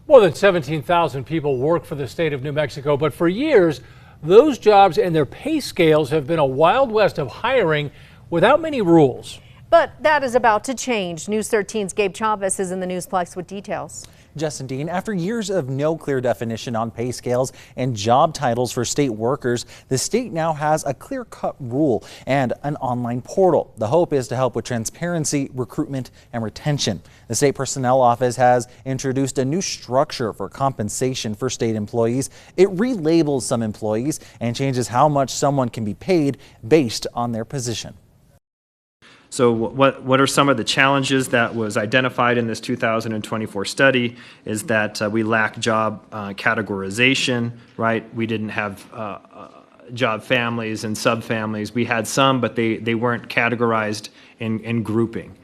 More than 17,000 people work for the state of New Mexico, but for years, those jobs and their pay scales have been a wild west of hiring without many rules. But that is about to change. News 13's Gabe Chavez is in the Newsplex with details. Justin Dean, after years of no clear definition on pay scales and job titles for state workers, the state now has a clear-cut rule and an online portal. The hope is to help with transparency, recruitment, and retention. The state personnel office has introduced a new structure for compensation for state employees. It relabels some employees and changes how much someone can be paid based on their position. So what are some of the challenges that was identified in this 2024 study is that we lack job categorization, right? We didn't have job families and subfamilies. We had some, but they weren't categorized in grouping.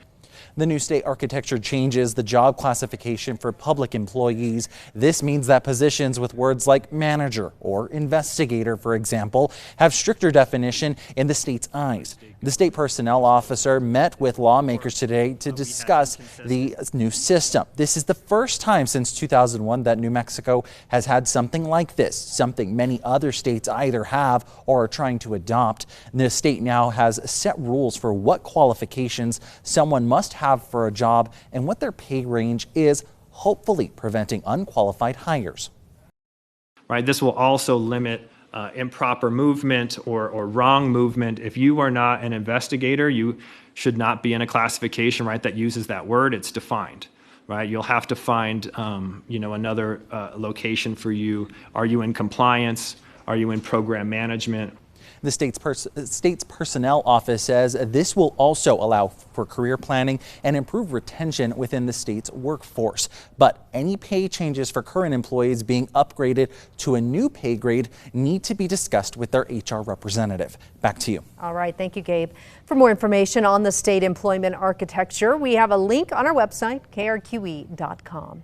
The new state architecture changes the job classification for public employees. This means that positions with words like manager or investigator, for example, have stricter definition in the state's eyes. The state personnel officer met with lawmakers today to discuss the new system. This is the first time since 2001 that New Mexico has had something like this, something many other states either have or are trying to adopt. The state now has set rules for what qualifications someone must have for a job and what their pay range is, hopefully preventing unqualified hires. Right. This will also limit improper movement or wrong movement. If you are not an investigator, you should not be in a classification, right, that uses that word. It's defined, right? You'll have to find, another location for you. Are you in compliance? Are you in program management? The state's personnel office says this will also allow for career planning and improve retention within the state's workforce. But any pay changes for current employees being upgraded to a new pay grade need to be discussed with their HR representative. Back to you. All right. Thank you, Gabe. For more information on the state employment architecture, we have a link on our website, krqe.com.